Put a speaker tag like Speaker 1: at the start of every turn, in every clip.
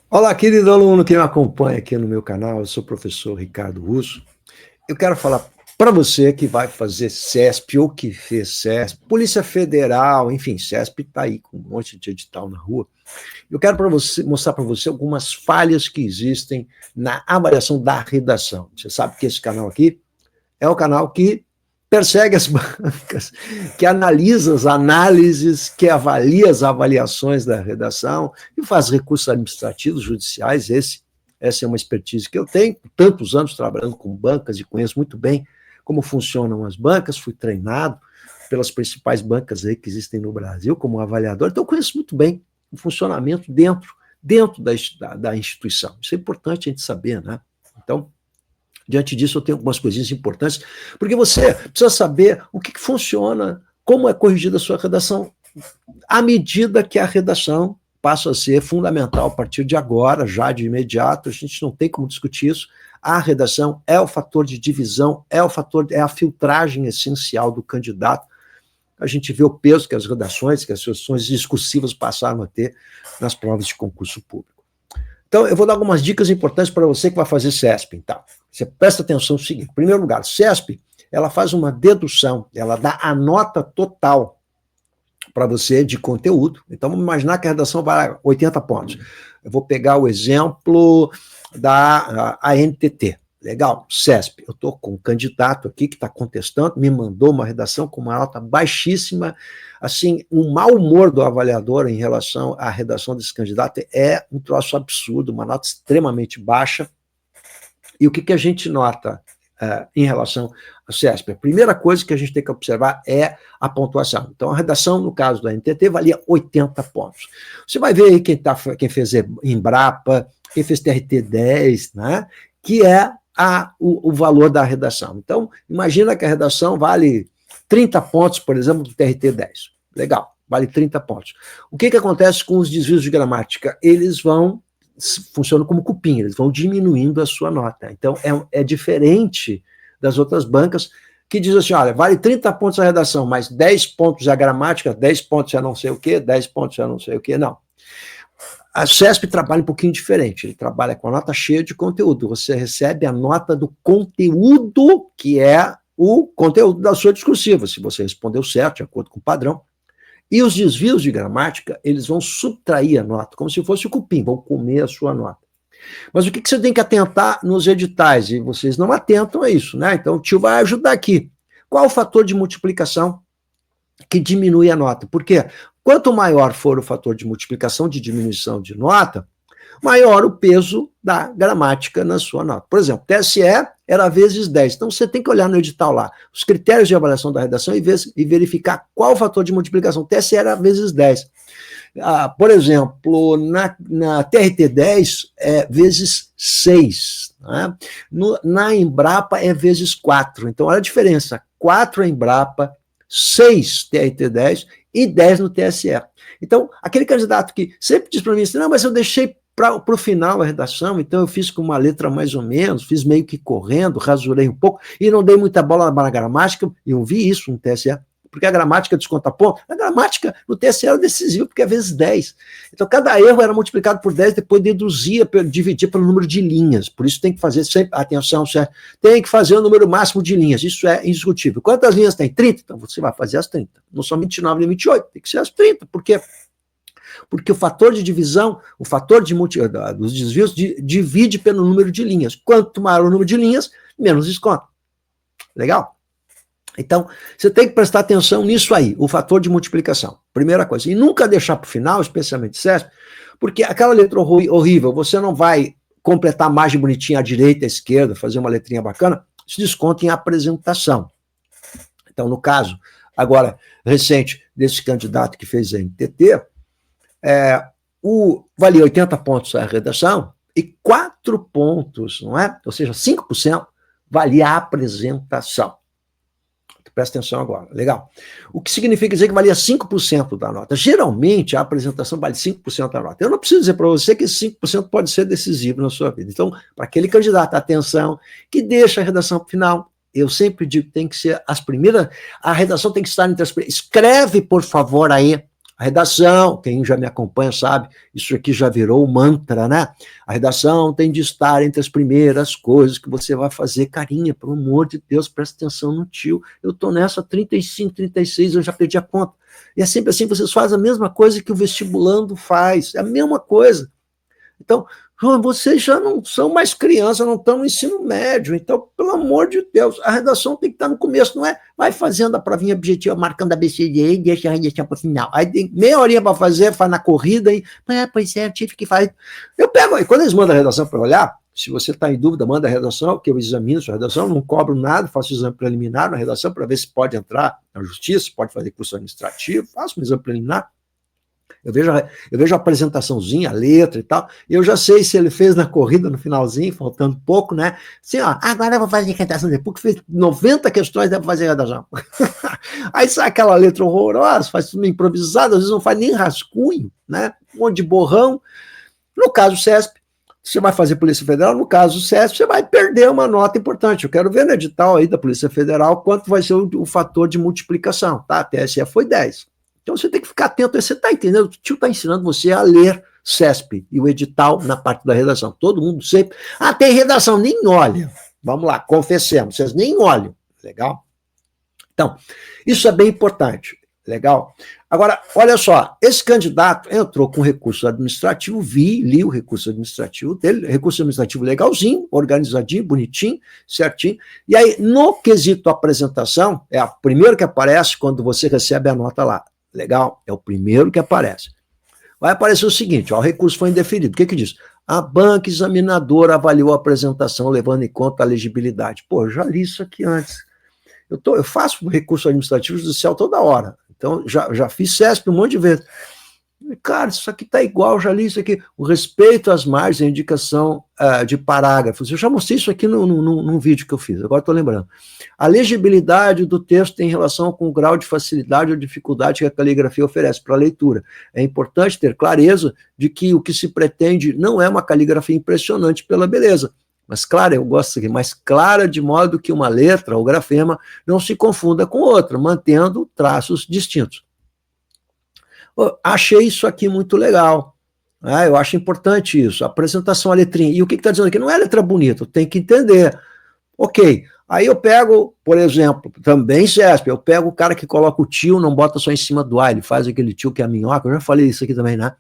Speaker 1: Olá, querido aluno que me acompanha aqui no meu canal, eu sou o professor Ricardo Russo. Eu quero falar para você que vai fazer CESP ou que fez CESP, Polícia Federal, enfim, CESP está aí com um monte de edital na rua. Eu quero mostrar para você algumas falhas que existem na avaliação da redação. Você sabe que esse canal aqui é o canal que persegue as bancas, que analisa as análises, que avalia as avaliações da redação e faz recursos administrativos, judiciais. Essa é uma expertise que eu tenho, tantos anos trabalhando com bancas e conheço muito bem como funcionam as bancas, fui treinado pelas principais bancas aí que existem no Brasil como avaliador, então eu conheço muito bem o funcionamento dentro da instituição. Isso é importante a gente saber, né? Então, diante disso, eu tenho algumas coisinhas importantes, porque você precisa saber o que funciona, como é corrigida a sua redação, à medida que a redação passa a ser fundamental a partir de agora, já de imediato, a gente não tem como discutir isso. A redação é o fator de divisão, é a filtragem essencial do candidato. A gente vê o peso que as redações, que as sessões discursivas passaram a ter nas provas de concurso público. Então, eu vou dar algumas dicas importantes para você que vai fazer CESP. Então, você presta atenção no seguinte: em primeiro lugar, CESP, ela faz uma dedução, ela dá a nota total para você de conteúdo. Então, vamos imaginar que a redação vai 80 pontos. Eu vou pegar o exemplo da ANTT. Legal, CESP. Eu estou com um candidato aqui que está contestando, me mandou uma redação com uma nota baixíssima. Assim, o mau humor do avaliador em relação à redação desse candidato é um troço absurdo, uma nota extremamente baixa. E o que a gente nota em relação ao CESP? A primeira coisa que a gente tem que observar é a pontuação. Então, a redação, no caso da NTT, valia 80 pontos. Você vai ver aí quem fez Embrapa, quem fez TRT 10, né, que é o valor da redação. Então, imagina que a redação vale 30 pontos, por exemplo, do TRT 10. Legal, vale 30 pontos. O que acontece com os desvios de gramática? Eles funcionam como cupim, eles vão diminuindo a sua nota. Então, é diferente das outras bancas que dizem assim, olha, vale 30 pontos a redação, mas 10 pontos a gramática, 10 pontos a não sei o quê, 10 pontos a não sei o quê. Não. A CESP trabalha um pouquinho diferente, ele trabalha com a nota cheia de conteúdo. Você recebe a nota do conteúdo, que é o conteúdo da sua discursiva, se você respondeu certo, de acordo com o padrão. E os desvios de gramática, eles vão subtrair a nota, como se fosse o cupim, vão comer a sua nota. Mas o que você tem que atentar nos editais? E vocês não atentam a isso, né? Então o tio vai ajudar aqui. Qual o fator de multiplicação que diminui a nota? Por quê? Quanto maior for o fator de multiplicação, de diminuição de nota, maior o peso da gramática na sua nota. Por exemplo, TSE era vezes 10. Então, você tem que olhar no edital lá, os critérios de avaliação da redação e verificar qual o fator de multiplicação. TSE era vezes 10. Por exemplo, na TRT 10 é vezes 6. Né? Na Embrapa é vezes 4. Então, olha a diferença. 4 a Embrapa, 6 TRT 10 e 10 no TSE. Então, aquele candidato que sempre diz para mim assim, não, mas eu deixei para o final a redação, então eu fiz com uma letra mais ou menos, fiz meio que correndo, rasurei um pouco, e não dei muita bola na gramática, e eu vi isso no TSE, porque a gramática desconta ponto, a gramática no TSE era decisiva, porque é vezes 10. Então, cada erro era multiplicado por 10, depois deduzia, dividia pelo número de linhas, por isso tem que fazer sempre, atenção, certo? Tem que fazer o número máximo de linhas, isso é indiscutível. Quantas linhas tem? 30? Então, você vai fazer as 30. Não são 29 nem 28, tem que ser as 30, porque o fator de divisão, o fator dos desvios divide pelo número de linhas. Quanto maior o número de linhas, menos desconto. Legal? Então, você tem que prestar atenção nisso aí, o fator de multiplicação. Primeira coisa. E nunca deixar para o final, especialmente CESP, porque aquela letra horrível, você não vai completar a margem bonitinha à direita, à esquerda, fazer uma letrinha bacana, isso desconta em apresentação. Então, no caso, agora, recente, desse candidato que fez a NTT, valia 80 pontos a redação e 4 pontos, não é? Ou seja, 5% valia a apresentação. Presta atenção agora, legal. O que significa dizer que valia 5% da nota. Geralmente, a apresentação vale 5% da nota. Eu não preciso dizer para você que esse 5% pode ser decisivo na sua vida. Então, para aquele candidato, atenção, que deixa a redação para o final. Eu sempre digo que tem que ser as primeiras, a redação tem que estar entre as primeiras. Escreve, por favor, aí A redação, quem já me acompanha sabe, isso aqui já virou mantra, né? A redação tem de estar entre as primeiras coisas que você vai fazer. Carinha, pelo amor de Deus, presta atenção no tio. Eu estou nessa 35, 36, eu já perdi a conta. E é sempre assim, vocês fazem a mesma coisa que o vestibulando faz, é a mesma coisa. Então, vocês já não são mais crianças, não estão no ensino médio, então, pelo amor de Deus, a redação tem que estar no começo, não é? Vai fazendo a provinha objetiva, marcando a BCD e deixa a redação para o final. Aí tem meia horinha para fazer, faz na corrida, e, pois é, eu tive que fazer. Eu pego, e quando eles mandam a redação para olhar, se você está em dúvida, manda a redação, que eu examino a sua redação, não cobro nada, faço exame preliminar na redação para ver se pode entrar na justiça, pode fazer curso administrativo, faço um exame preliminar. Eu vejo a apresentaçãozinha, a letra e tal, e eu já sei se ele fez na corrida no finalzinho, faltando pouco, né? Assim, ó, agora eu vou fazer redação depois, que fez 90 questões, dá para fazer redação. Aí sai aquela letra horrorosa, faz tudo improvisado, às vezes não faz nem rascunho, né? Um monte de borrão. No caso CESP, você vai fazer Polícia Federal, no caso CESP, você vai perder uma nota importante. Eu quero ver no edital aí da Polícia Federal quanto vai ser o fator de multiplicação, tá? A TSE foi 10. Então você tem que ficar atento, você está entendendo? O tio está ensinando você a ler CESP e o edital na parte da redação. Todo mundo sempre. Tem redação, nem olha. Vamos lá, confessemos, vocês nem olham. Legal? Então, isso é bem importante. Legal? Agora, olha só, esse candidato entrou com recurso administrativo, li o recurso administrativo dele, recurso administrativo legalzinho, organizadinho, bonitinho, certinho, e aí, no quesito apresentação, é o primeiro que aparece quando você recebe a nota lá. Legal? É o primeiro que aparece. Vai aparecer o seguinte, ó, o recurso foi indeferido. O que que diz? A banca examinadora avaliou a apresentação levando em conta a legibilidade. Pô, eu já li isso aqui antes. Eu faço recurso administrativo judicial toda hora. Então, já fiz CESP um monte de vezes. Cara, isso aqui está igual, já li isso aqui. O respeito às margens, a indicação de parágrafos. Eu já mostrei isso aqui num vídeo que eu fiz, agora estou lembrando. A legibilidade do texto tem relação com o grau de facilidade ou dificuldade que a caligrafia oferece para a leitura. É importante ter clareza de que o que se pretende não é uma caligrafia impressionante pela beleza, mas clara, eu gosto disso aqui, mas clara de modo que uma letra ou grafema não se confunda com outra, mantendo traços distintos. Achei isso aqui muito legal. Eu acho importante isso. A apresentação, a letrinha. E o que está dizendo aqui? Não é letra bonita, tem que entender. Ok. Aí eu pego, por exemplo, também CESP, eu pego o cara que coloca o tio, não bota só em cima do A, ele faz aquele tio que é a minhoca, eu já falei isso aqui também, né?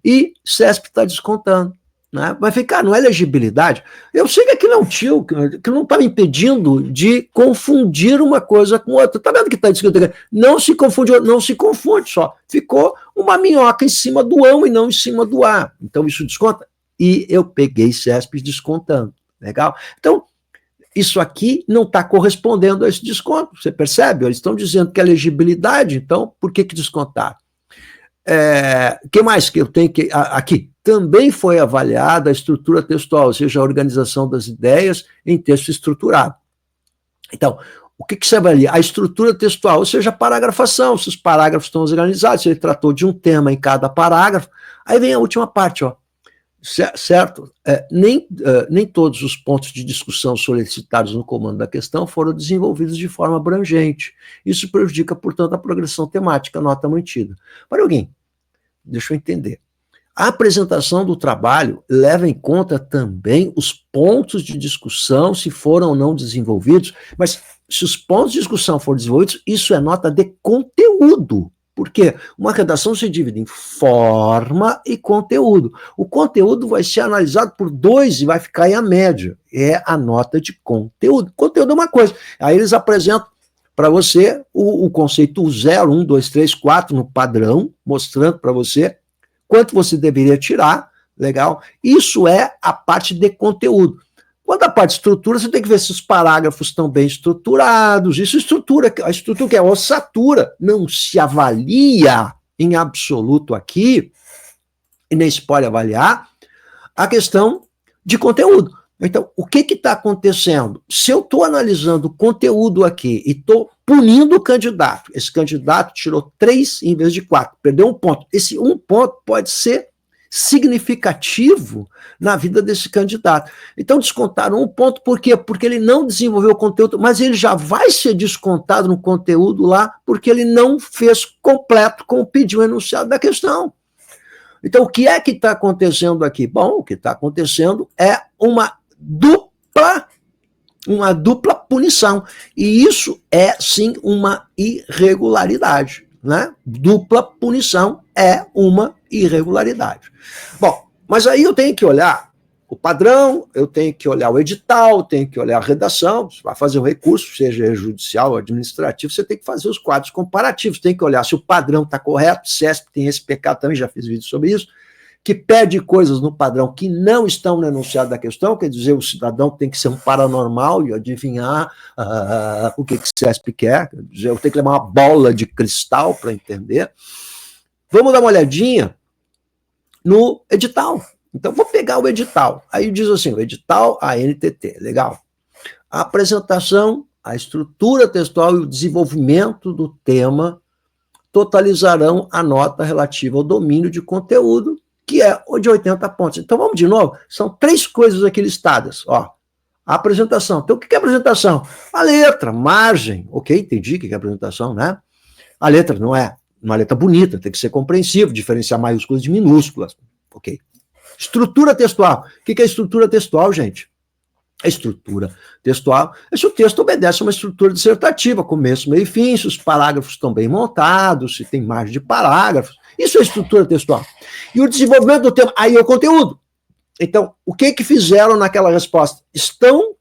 Speaker 1: E CESP está descontando. Né? Vai ficar, não é legibilidade. Eu sei que aquilo é um tio que não está me impedindo de confundir uma coisa com outra. Está vendo que está escrito aqui? Não se confunde só. Ficou uma minhoca em cima do ão e não em cima do A. Então isso desconta. E eu peguei CESP descontando. Legal? Então, isso aqui não está correspondendo a esse desconto. Você percebe? Eles estão dizendo que é legibilidade, então por que descontar? O que mais que eu tenho que... Aqui. Também foi avaliada a estrutura textual, ou seja, a organização das ideias em texto estruturado. Então, o que você avalia? A estrutura textual, ou seja, a paragrafação, se os parágrafos estão organizados, se ele tratou de um tema em cada parágrafo. Aí vem a última parte, ó. Certo? Nem todos os pontos de discussão solicitados no comando da questão foram desenvolvidos de forma abrangente. Isso prejudica, portanto, a progressão temática, nota mantida. Para alguém, deixa eu entender. A apresentação do trabalho leva em conta também os pontos de discussão, se foram ou não desenvolvidos, mas se os pontos de discussão forem desenvolvidos, isso é nota de conteúdo. Por quê? Uma redação se divide em forma e conteúdo. O conteúdo vai ser analisado por 2 e vai ficar aí a média. É a nota de conteúdo. Conteúdo é uma coisa. Aí eles apresentam para você o conceito 0, 1, 2, 3, 4 no padrão, mostrando para você quanto você deveria tirar, legal? Isso é a parte de conteúdo. Quanto à parte de estrutura, você tem que ver se os parágrafos estão bem estruturados. Isso estrutura, a estrutura que é a ossatura, não se avalia em absoluto aqui, e nem se pode avaliar, a questão de conteúdo. Então, o que está acontecendo? Se eu estou analisando o conteúdo aqui e estou punindo o candidato, esse candidato tirou 3 em vez de 4, perdeu 1 ponto. Esse 1 ponto pode ser significativo na vida desse candidato. Então, descontaram um ponto, por quê? Porque ele não desenvolveu o conteúdo, mas ele já vai ser descontado no conteúdo lá, porque ele não fez completo com o pedido enunciado da questão. Então, o que é que está acontecendo aqui? Bom, o que está acontecendo é uma dupla punição. E isso é, sim, uma irregularidade, né? Dupla punição é uma irregularidade. Bom, mas aí eu tenho que olhar o padrão, eu tenho que olhar o edital, eu tenho que olhar a redação. Você vai fazer um recurso, seja judicial ou administrativo, você tem que fazer os quadros comparativos, tem que olhar se o padrão está correto. O CESP tem esse pecado também, já fiz vídeo sobre isso, que pede coisas no padrão que não estão no enunciado da questão, quer dizer, o cidadão tem que ser um paranormal e adivinhar o que o CESP quer, quer dizer, eu tenho que levar uma bola de cristal para entender. Vamos dar uma olhadinha no edital. Então, vou pegar o edital. Aí diz assim, o edital ANTT, legal. A apresentação, a estrutura textual e o desenvolvimento do tema totalizarão a nota relativa ao domínio de conteúdo, que é o de 80 pontos. Então, vamos de novo. São 3 coisas aqui listadas. Ó, a apresentação. Então, o que é apresentação? A letra, margem. Ok, entendi o que é apresentação, né? A letra não é uma letra bonita, tem que ser compreensível, diferenciar maiúsculas de minúsculas. Ok. Estrutura textual. O que é estrutura textual, gente? A estrutura textual é se o texto obedece a uma estrutura dissertativa, começo, meio e fim, se os parágrafos estão bem montados, se tem margem de parágrafos. Isso é estrutura textual. E o desenvolvimento do tema, aí é o conteúdo. Então, o que fizeram naquela resposta? Estão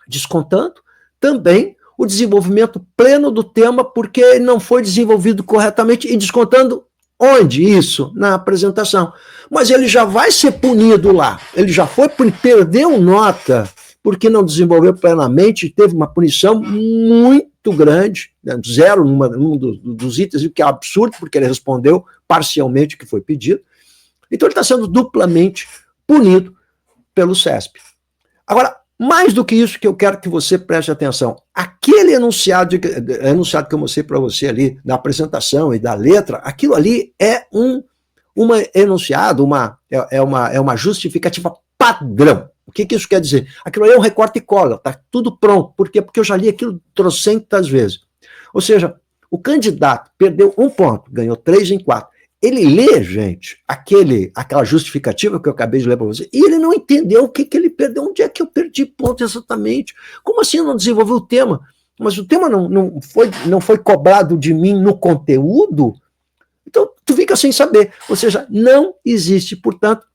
Speaker 1: descontando também o desenvolvimento pleno do tema, porque ele não foi desenvolvido corretamente, e descontando onde isso? Na apresentação. Mas ele já vai ser punido lá. Ele já foi perdeu nota porque não desenvolveu plenamente, teve uma punição muito grande, né, 0 num dos itens, o que é absurdo, porque ele respondeu parcialmente o que foi pedido. Então ele está sendo duplamente punido pelo CESP. Agora, mais do que isso, que eu quero que você preste atenção, aquele enunciado que eu mostrei para você ali, da apresentação e da letra, aquilo ali é um enunciado, é uma justificativa padrão. O que isso quer dizer? Aquilo ali é um recorte e cola, está tudo pronto. Por quê? Porque eu já li aquilo trocentas vezes. Ou seja, o candidato perdeu 1 ponto, ganhou 3 em 4. Ele lê, gente, aquela justificativa que eu acabei de ler para você, e ele não entendeu o que ele perdeu. Onde é que eu perdi ponto exatamente? Como assim eu não desenvolvi o tema? Mas o tema não foi cobrado de mim no conteúdo? Então, tu fica sem saber. Ou seja, não existe, portanto,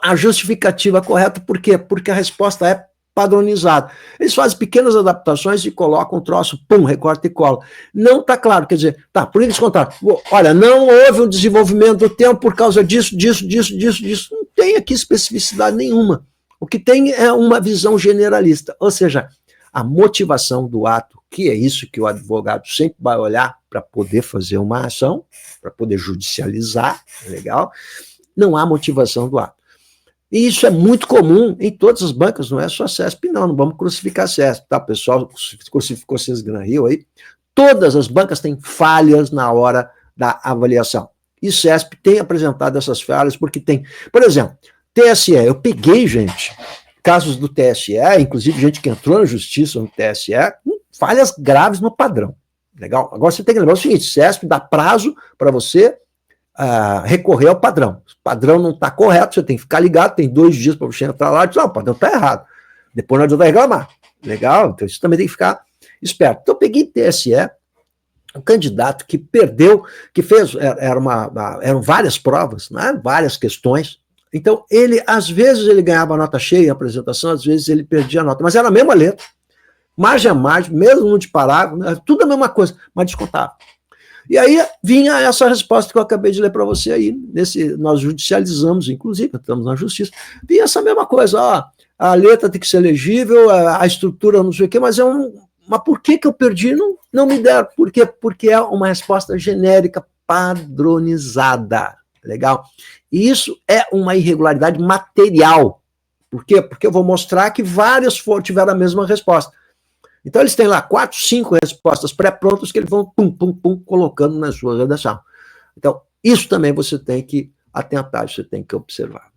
Speaker 1: a justificativa correta. Por quê? Porque a resposta é padronizada. Eles fazem pequenas adaptações e colocam um troço, pum, recorta e cola. Não está claro, quer dizer, tá, por que eles contaram? Olha, não houve um desenvolvimento do tempo por causa disso. Não tem aqui especificidade nenhuma. O que tem é uma visão generalista, ou seja, a motivação do ato, que é isso que o advogado sempre vai olhar para poder fazer uma ação, para poder judicializar, legal? Não há motivação do ato. E isso é muito comum em todas as bancas, não é só a CESP, não vamos crucificar a CESP, tá, pessoal? Crucificou vocês Gran Rio aí. Todas as bancas têm falhas na hora da avaliação. E CESP tem apresentado essas falhas porque tem, por exemplo, TSE, eu peguei, gente, casos do TSE, inclusive gente que entrou na justiça no TSE, com falhas graves no padrão. Legal? Agora você tem que lembrar o seguinte, CESP dá prazo para você recorrer ao padrão. Se o padrão não está correto, você tem que ficar ligado, tem 2 dias para você entrar lá e dizer, não, o padrão está errado. Depois não adianta reclamar. Legal? Então isso também tem que ficar esperto. Então eu peguei TSE, um candidato que perdeu, que fez, eram várias provas, né? Várias questões. Então ele, às vezes ele ganhava a nota cheia em apresentação, às vezes ele perdia a nota, mas era a mesma letra, margem a margem, mesmo de parágrafo, tudo a mesma coisa, mas descontava. E aí vinha essa resposta que eu acabei de ler para você aí, nós judicializamos, inclusive, estamos na justiça, vinha essa mesma coisa, ó, a letra tem que ser legível, a estrutura não sei o quê, mas mas por que eu perdi? Não me deram. Por quê? Porque é uma resposta genérica padronizada, legal? E isso é uma irregularidade material. Por quê? Porque eu vou mostrar que várias tiveram a mesma resposta. Então, eles têm lá 4, 5 respostas pré-prontas que eles vão, colocando na sua redação. Então, isso também você tem que atentado você tem que observar.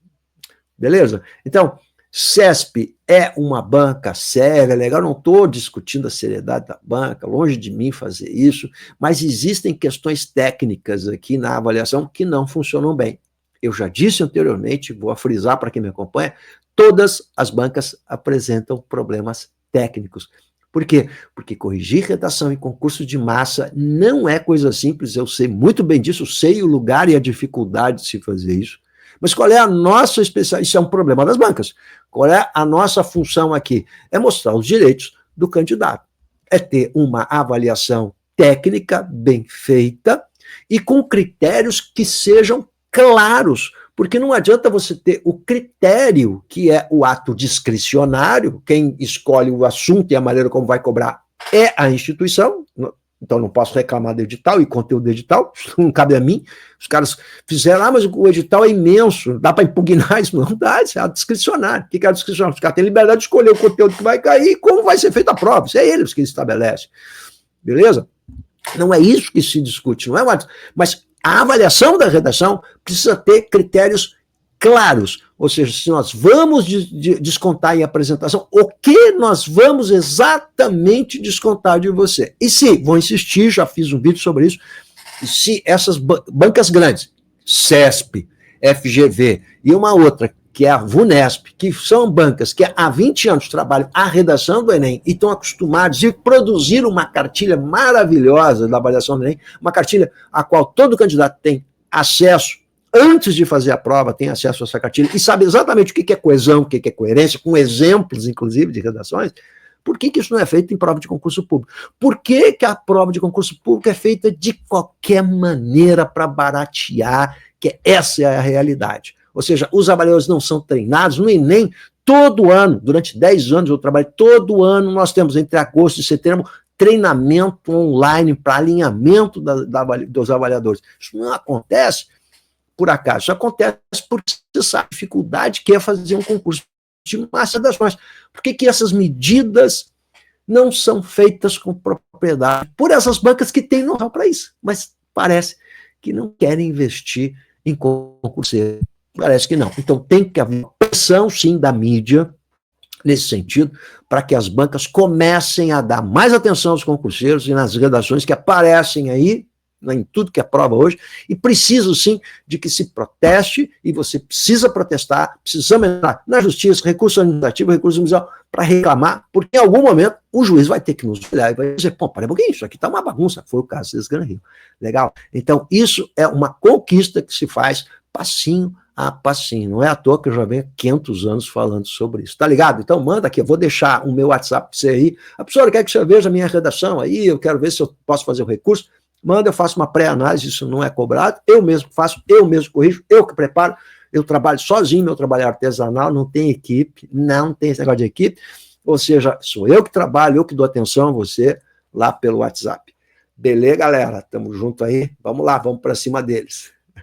Speaker 1: Beleza? Então, CESP é uma banca séria, legal, não estou discutindo a seriedade da banca, longe de mim fazer isso, mas existem questões técnicas aqui na avaliação que não funcionam bem. Eu já disse anteriormente, vou frisar para quem me acompanha, todas as bancas apresentam problemas técnicos. Por quê? Porque corrigir redação em concurso de massa não é coisa simples, eu sei muito bem disso, sei o lugar e a dificuldade de se fazer isso. Mas qual é a nossa especialidade? Isso é um problema das bancas. Qual é a nossa função aqui? É mostrar os direitos do candidato. É ter uma avaliação técnica bem feita e com critérios que sejam claros, porque não adianta você ter o critério, que é o ato discricionário, quem escolhe o assunto e a maneira como vai cobrar é a instituição, então não posso reclamar do edital e conteúdo do edital, isso não cabe a mim. Os caras fizeram, mas o edital é imenso, dá para impugnar isso? Não dá, isso é discricionário. O que é discricionário? Os caras têm liberdade de escolher o conteúdo que vai cair e como vai ser feita a prova, isso é eles que estabelecem. Beleza? Não é isso que se discute, não é mais. Mas a avaliação da redação precisa ter critérios claros, ou seja, se nós vamos descontar em apresentação, o que nós vamos exatamente descontar de você. E se, vou insistir, já fiz um vídeo sobre isso, se essas bancas grandes, CESP, FGV e uma outra, que é a VUNESP, que são bancas que há 20 anos trabalham a redação do Enem e estão acostumados a produzir uma cartilha maravilhosa da avaliação do Enem, uma cartilha a qual todo candidato tem acesso, antes de fazer a prova, tem acesso a essa cartilha e sabe exatamente o que é coesão, o que é coerência, com exemplos, inclusive, de redações. Por que isso não é feito em prova de concurso público? Por que a prova de concurso público é feita de qualquer maneira para baratear, que essa é a realidade? Ou seja, os avaliadores não são treinados no Enem. Todo ano, durante 10 anos eu trabalho, todo ano nós temos, entre agosto e setembro, treinamento online para alinhamento dos avaliadores. Isso não acontece por acaso, isso acontece porque você sabe a dificuldade que é fazer um concurso de massa das redações. Por que essas medidas não são feitas com propriedade por essas bancas que têm know-how para isso, mas parece que não querem investir em concurso? Parece que não. Então tem que haver pressão, sim, da mídia, nesse sentido, para que as bancas comecem a dar mais atenção aos concurseiros e nas redações que aparecem aí, em tudo que é prova hoje, e preciso, sim, de que se proteste, e você precisa protestar, precisamos entrar na justiça, recurso administrativo, recurso judicial, para reclamar, porque em algum momento o juiz vai ter que nos olhar e vai dizer, pô, peraí um pouquinho, isso aqui está uma bagunça, foi o caso desse Gran Rio. Legal? Então, isso é uma conquista que se faz passinho a passinho. Não é à toa que eu já venho há 500 anos falando sobre isso. Tá ligado? Então manda aqui, eu vou deixar o meu WhatsApp para você aí. A professora quer que você veja a minha redação aí, eu quero ver se eu posso fazer o recurso. Manda, eu faço uma pré-análise, isso não é cobrado, eu mesmo faço, eu mesmo corrijo, eu que preparo, eu trabalho sozinho, meu trabalho é artesanal, não tem equipe, não tem esse negócio de equipe, ou seja, sou eu que trabalho, eu que dou atenção a você lá pelo WhatsApp. Beleza, galera? Tamo junto aí, vamos lá, vamos para cima deles.